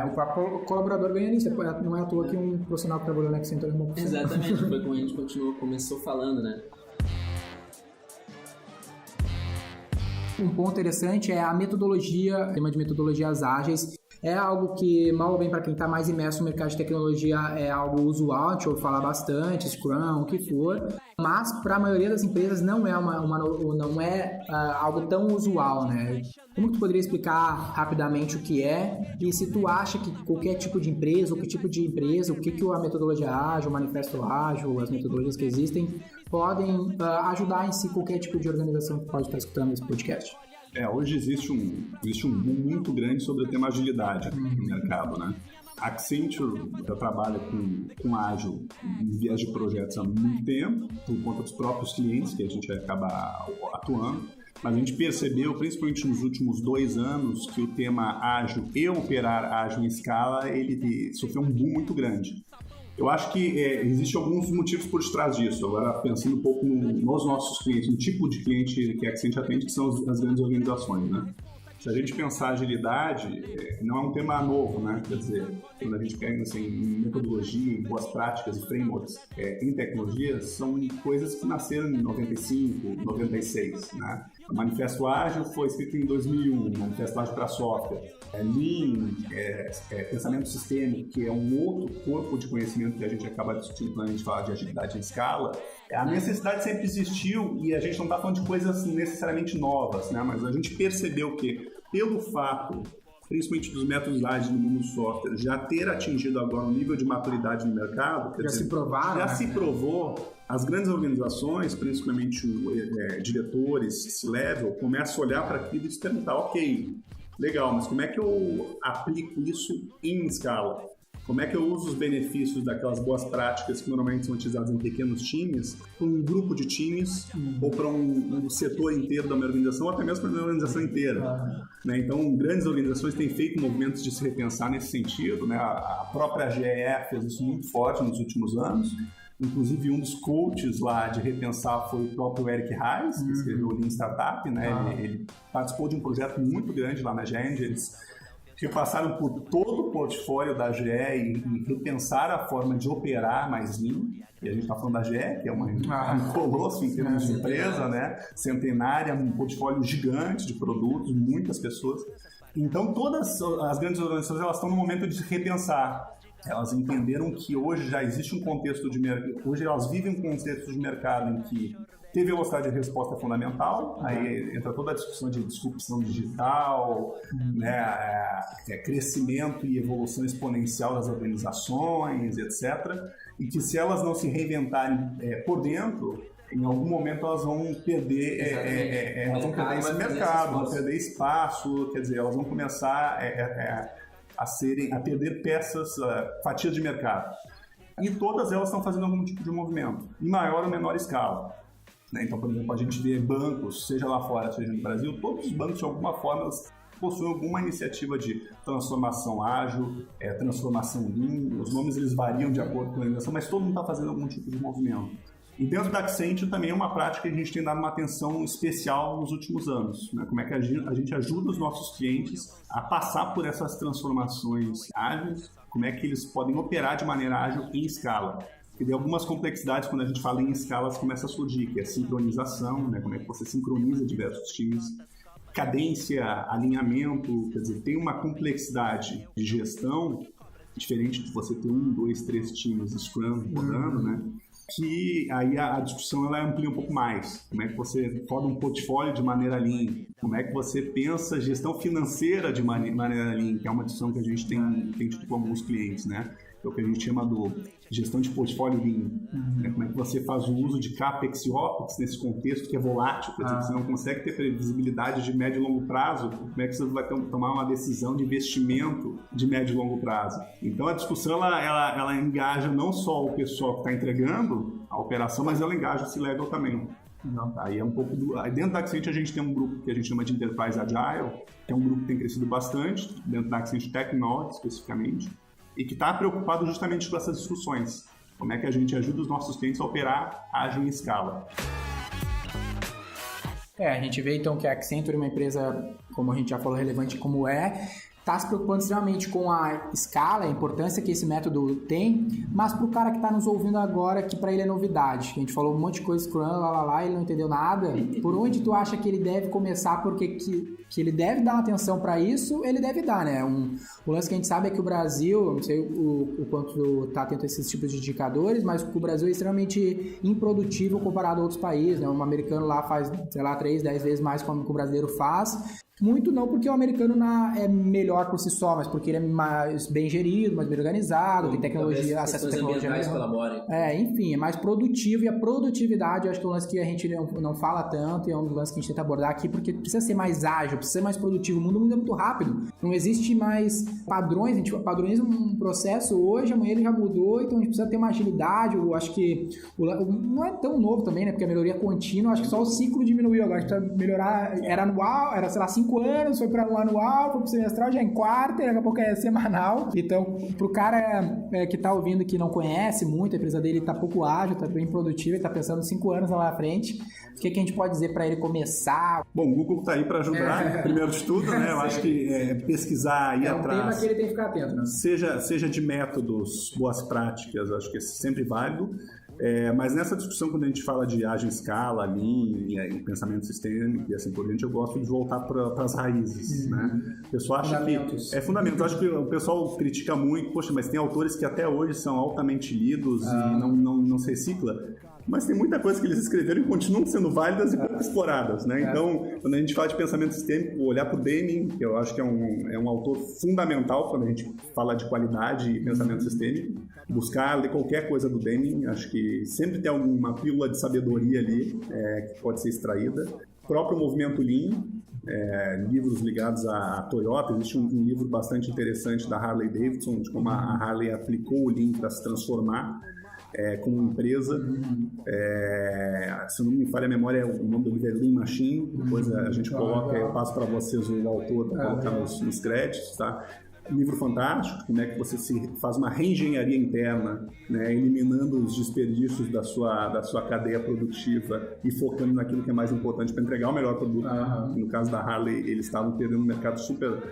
O próprio colaborador ganha nisso, não é à toa que um profissional que trabalhou na Accenture é uma profissional. Exatamente, foi como a gente começou falando, né? Um ponto interessante é a metodologia, o tema de metodologias ágeis. É algo que, mal ou bem, para quem está mais imerso no mercado de tecnologia, é algo usual, a gente ouve falar bastante, Scrum, o que for, mas para a maioria das empresas não é, algo tão usual, né? Como que tu poderia explicar rapidamente o que é e se tu acha que qualquer tipo de empresa, ou que tipo de empresa, o que a metodologia ágil, o manifesto ágil, as metodologias que existem, podem ajudar em si qualquer tipo de organização que pode estar escutando esse podcast? Hoje existe um boom muito grande sobre o tema agilidade no mercado, né? A Accenture já trabalha com ágil em vias de projetos há muito tempo, por conta dos próprios clientes que a gente acaba atuando, mas a gente percebeu, principalmente nos últimos 2 anos, que o tema ágil e operar ágil em escala, ele sofreu um boom muito grande. Eu acho que existem alguns motivos por trás disso. Agora, pensando um pouco nos nossos clientes, no tipo de cliente que a Accenture atende, que são as grandes organizações, né? Se a gente pensar agilidade, não é um tema novo, né? Quer dizer, quando a gente pega assim, em metodologia, em boas práticas e frameworks em tecnologia, são coisas que nasceram em 95, 96, né? O Manifesto Ágil foi escrito em 2001, Manifesto Ágil para Software. Lean, pensamento sistêmico, que é um outro corpo de conhecimento que a gente acaba discutindo quando a gente fala de agilidade em escala. A necessidade sempre existiu e a gente não está falando de coisas necessariamente novas, né? Mas a gente percebeu que, pelo fato, principalmente dos métodos ágeis no mundo do software, já ter atingido agora um nível de maturidade no mercado, se provaram, já né? se provou. As grandes organizações, principalmente diretores, C-level, começam a olhar para aquilo e se perguntar, ok, legal, mas como é que eu aplico isso em escala? Como é que eu uso os benefícios daquelas boas práticas que normalmente são utilizadas em pequenos times para um grupo de times ou para um setor inteiro da minha organização ou até mesmo para a minha organização inteira? Né? Então, grandes organizações têm feito movimentos de se repensar nesse sentido. Né? A própria GE fez isso muito forte nos últimos anos. Inclusive, um dos coaches lá de repensar foi o próprio Eric Ries, que escreveu o Lean Startup, né? Ele participou de um projeto muito grande lá na GE, eles repassaram por todo o portfólio da GE e repensaram a forma de operar mais Lean. E a gente está falando da GE, que é um colosso em termos de empresa, né? Centenária, um portfólio gigante de produtos, muitas pessoas. Então, todas as grandes organizações elas estão no momento de se repensar. Elas entenderam que hoje já existe um contexto de mercado, hoje elas vivem um contexto de mercado em que ter velocidade de resposta é fundamental, aí entra toda a discussão de disrupção digital, né, crescimento e evolução exponencial das organizações, etc. E que se elas não se reinventarem por dentro, em algum momento elas vão perder, esse mercado, vão perder espaço, quer dizer, elas vão começar a perder peças, fatias de mercado. E todas elas estão fazendo algum tipo de movimento, em maior ou menor escala. Né? Então, por exemplo, a gente vê bancos, seja lá fora, seja no Brasil, todos os bancos, de alguma forma, possuem alguma iniciativa de transformação ágil, transformação Lean. Os nomes eles variam de acordo com a organização, mas todo mundo está fazendo algum tipo de movimento. E dentro da Accenture também é uma prática que a gente tem dado uma atenção especial nos últimos anos. Né? Como é que a gente ajuda os nossos clientes a passar por essas transformações ágeis, como é que eles podem operar de maneira ágil em escala. E algumas complexidades, quando a gente fala em escalas, começa a surgir, que é a sincronização, né? Como é que você sincroniza diversos times, cadência, alinhamento, quer dizer, tem uma complexidade de gestão diferente de você ter 1, 2, 3 times Scrum rodando, né? Que aí a discussão ela amplia um pouco mais. Como é que você roda um portfólio de maneira Lean? Como é que você pensa gestão financeira de maneira Lean? Que é uma discussão que a gente tem tido com alguns clientes, né? É o que a gente chama de gestão de portfólio Lean. Né? Como é que você faz o uso de CAPEX e OPEX nesse contexto que é volátil? Quer dizer, você não consegue ter previsibilidade de médio e longo prazo. Como é que você vai tomar uma decisão de investimento de médio e longo prazo? Então, a discussão ela engaja não só o pessoal que está entregando a operação, mas ela engaja o C-Level também. Aí é um pouco aí dentro da Accenture a gente tem um grupo que a gente chama de Enterprise Agile, que é um grupo que tem crescido bastante, dentro da Accenture Technology especificamente, e que está preocupado justamente com essas discussões. Como é que a gente ajuda os nossos clientes a operar ágil em escala. A gente vê então que a Accenture é uma empresa, como a gente já falou, relevante como está se preocupando extremamente com a escala, a importância que esse método tem, mas para o cara que está nos ouvindo agora, que para ele é novidade, a gente falou um monte de coisa, Scrum, ele não entendeu nada, por onde tu acha que ele deve começar, porque que ele deve dar atenção para isso, ele deve dar, né? O lance que a gente sabe é que o Brasil, não sei o quanto está atento a esses tipos de indicadores, mas o Brasil é extremamente improdutivo comparado a outros países, né? Um americano lá faz, sei lá, 3, 10 vezes mais como o brasileiro faz, Muito não porque o americano é melhor por si só, mas porque ele é mais bem gerido, mais bem organizado, tem tecnologia, acesso à tecnologia. Enfim, é mais produtivo, e a produtividade eu acho que é um lance que a gente não fala tanto, e é um lance que a gente tenta abordar aqui, porque precisa ser mais ágil, precisa ser mais produtivo. O mundo muda muito rápido, não existe mais padrões, a gente padroniza um processo hoje, amanhã ele já mudou, então a gente precisa ter uma agilidade. Eu acho que não é tão novo também, né, porque a melhoria contínua, acho que só o ciclo diminuiu, agora a gente precisa melhorar, era anual, era, sei lá, 5 anos, foi para um anual, foi para o semestral, já em quarta, e daqui a pouco é semanal. Então, pro cara que tá ouvindo, que não conhece muito, a empresa dele tá pouco ágil, tá bem produtiva, ele tá pensando 5 anos lá na frente, o que a gente pode dizer para ele começar? Bom, o Google tá aí para ajudar, primeiro de tudo, né? Eu acho que pesquisar, ir atrás... É um tema que ele tem que ficar atento, né? Seja de métodos, boas práticas, acho que é sempre válido. Mas nessa discussão, quando a gente fala de ágil escala, linha e pensamento sistêmico e assim por diante, eu gosto de voltar para as raízes, né? O pessoal acha que... Fundamentos. Eu acho que o pessoal critica muito, poxa, mas tem autores que até hoje são altamente lidos e não se recicla. Mas tem muita coisa que eles escreveram e continuam sendo válidas e pouco exploradas, né? Então, quando a gente fala de pensamento sistêmico, olhar para o Deming, que eu acho que é um autor fundamental quando a gente fala de qualidade e pensamento sistêmico, buscar ler qualquer coisa do Deming, acho que sempre tem alguma pílula de sabedoria ali que pode ser extraída. O próprio movimento Lean, livros ligados à Toyota, existe um livro bastante interessante da Harley Davidson, de como a Harley aplicou o Lean para se transformar como empresa. Se não me falha a memória, o nome do livro é Lean Machine, depois a gente coloca, eu passo para vocês o autor para colocar nos créditos, tá? Um livro fantástico, como é que você faz uma reengenharia interna, né, eliminando os desperdícios da sua cadeia produtiva e focando naquilo que é mais importante para entregar o melhor produto. No caso da Harley, eles estavam perdendo um mercado super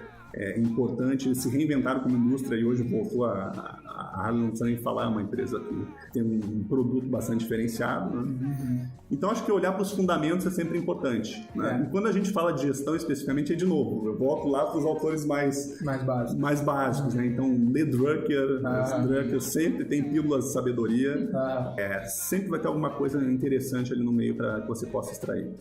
importante, eles se reinventaram como indústria e hoje voltou a Harley, não precisa nem falar, é uma empresa que tem um produto bastante diferenciado, né? Então acho que olhar para os fundamentos é sempre importante, né? E quando a gente fala de gestão especificamente, de novo, eu volto lá para os autores mais básicos, né? Então ler Drucker sempre tem pílulas de sabedoria, sempre vai ter alguma coisa interessante ali no meio para que você possa extrair.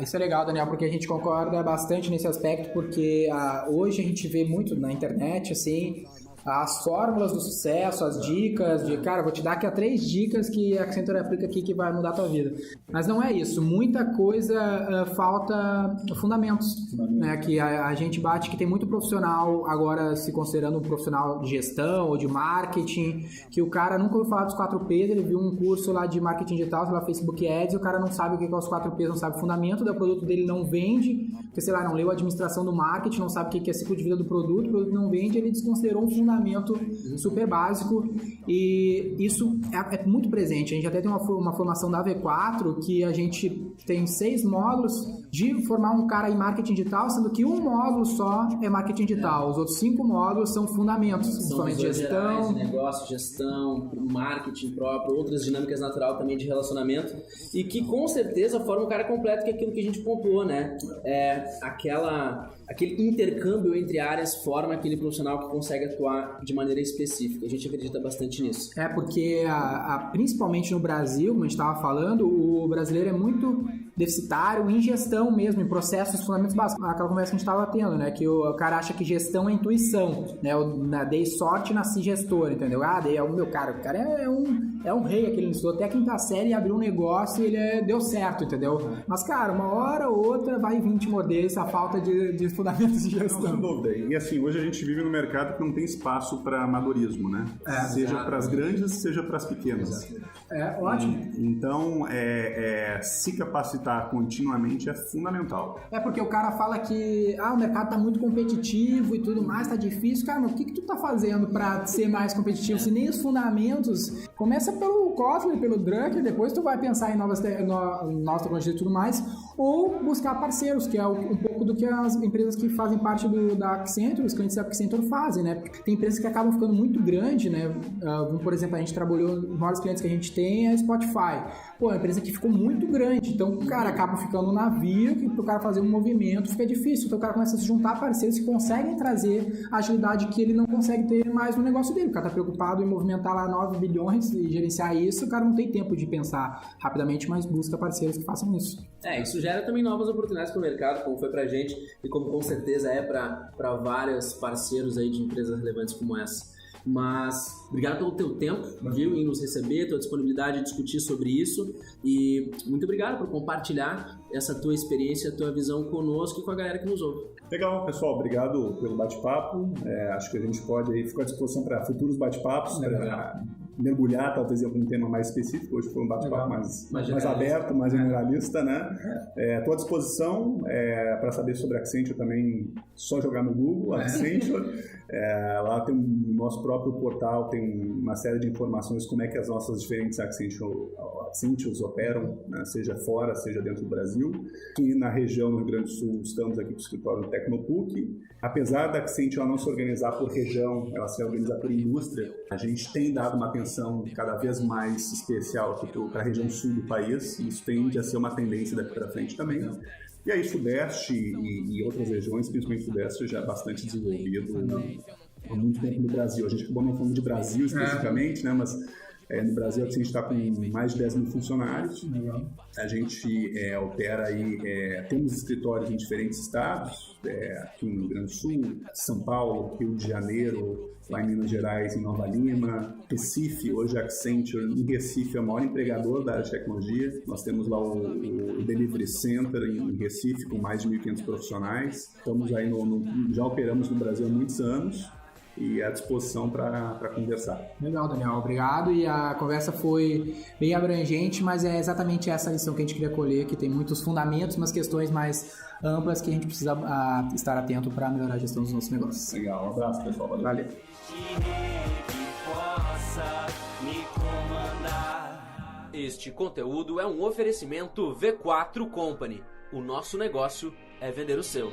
Isso é legal, Daniel, porque a gente concorda bastante nesse aspecto, porque hoje a gente vê muito na internet, assim, as fórmulas do sucesso, as dicas de, cara, vou te dar aqui 3 dicas que a Accenture aplica aqui que vai mudar a tua vida. Mas não é isso. Muita coisa falta fundamentos, né? Que a gente bate que tem muito profissional agora se considerando um profissional de gestão ou de marketing, que o cara nunca ouviu falar dos 4Ps, ele viu um curso lá de marketing digital, sei lá, Facebook Ads, e o cara não sabe o que é os 4Ps, não sabe o fundamento do produto dele, não vende, porque, sei lá, não leu a administração do marketing, não sabe o que é ciclo de vida do produto, o produto não vende, ele desconsiderou um fundamento super básico, e isso é muito presente. A gente até tem uma formação da V4 que a gente tem 6 módulos de formar um cara em marketing digital, sendo que um módulo só é marketing digital, os outros 5 módulos são fundamentos, principalmente gestão, negócio, gestão, marketing próprio, outras dinâmicas natural também de relacionamento, e que com certeza forma um cara completo, que é aquilo que a gente pontuou, né? Aquele intercâmbio entre áreas forma aquele profissional que consegue atuar de maneira específica. A gente acredita bastante nisso. Porque principalmente no Brasil, como a gente estava falando, o brasileiro é muito deficitário em gestão mesmo, em processos, fundamentos básicos. Aquela conversa que a gente estava tendo, né? Que o cara acha que gestão é intuição, né? Dei sorte, nasci gestor, entendeu? O meu cara, o cara é um rei, aquele estudou até a 5ª série e abriu um negócio e ele deu certo, entendeu? Mas, cara, uma hora ou outra vai vir te morder essa falta de fundamentos de gestão. Não, sem dúvida. E assim, hoje a gente vive num mercado que não tem espaço para amadorismo, né? Seja para as grandes, seja para as pequenas. Ótimo. Então, se capacitar continuamente é fundamental. Porque o cara fala que o mercado tá muito competitivo e tudo mais, tá difícil. Cara, mas o que tu tá fazendo para ser mais competitivo? Se nem os fundamentos, começa pelo Kotlin, pelo Drucker, depois tu vai pensar em novas tecnologias e tudo mais, ou buscar parceiros, que é um pouco do que as empresas que fazem parte da Accenture, os clientes da Accenture fazem, né? Tem empresas que acabam ficando muito grandes, né? Por exemplo, a gente trabalhou, os maiores clientes que a gente tem é a Spotify. É uma empresa que ficou muito grande, então, cara, acabam ficando na via, que pro cara fazer um movimento fica difícil. Então o cara começa a se juntar a parceiros que conseguem trazer a agilidade que ele não consegue ter mais no negócio dele. O cara tá preocupado em movimentar lá 9 bilhões e gerenciar isso, o cara não tem tempo de pensar rapidamente, mas busca parceiros que façam isso. Isso gera também novas oportunidades para o mercado, como foi pra gente e como com certeza é para vários parceiros aí de empresas relevantes como essa. Mas obrigado pelo teu tempo, viu, em nos receber, tua disponibilidade de discutir sobre isso, e muito obrigado por compartilhar essa tua experiência, a tua visão conosco e com a galera que nos ouve. Legal, pessoal, obrigado pelo bate-papo. Acho que a gente pode aí ficar à disposição para futuros bate-papos, para mergulhar talvez em algum tema mais específico. Hoje foi um bate-papo mais aberto, mais generalista, né? Estou à disposição para saber sobre a Accenture também, só jogar no Google, Accenture. Lá tem o nosso próprio portal, tem uma série de informações como é que as nossas diferentes Accentures operam, né? Seja fora, seja dentro do Brasil. Aqui na região, no Rio Grande do Sul, estamos aqui com o escritório do Tecnopuc. Apesar da Accenture não se organizar por região, ela se organiza por indústria, a gente tem dado uma atenção cada vez mais especial aqui para a região sul do país, e isso tende a ser uma tendência daqui para frente também. E aí, Sudeste e outras regiões, principalmente o Sudeste, já é bastante desenvolvido há muito tempo no Brasil. A gente acabou não falando de Brasil especificamente, né, mas no Brasil a gente está com mais de 10 mil funcionários. A gente opera aí, temos escritórios em diferentes estados, aqui no Rio Grande do Sul, São Paulo, Rio de Janeiro, lá em Minas Gerais, em Nova Lima, Recife. Hoje a Accenture em Recife é o maior empregador da área de tecnologia. Nós temos lá o Delivery Center em Recife com mais de 1.500 profissionais. Estamos aí já operamos no Brasil há muitos anos e à disposição para conversar. Legal, Daniel, obrigado. E a conversa foi bem abrangente, mas é exatamente essa lição que a gente queria colher, que tem muitos fundamentos, mas questões mais amplas que a gente precisa estar atento para melhorar a gestão dos nossos negócios. Legal, um abraço, pessoal. Valeu. Este conteúdo é um oferecimento V4 Company. O nosso negócio é vender o seu.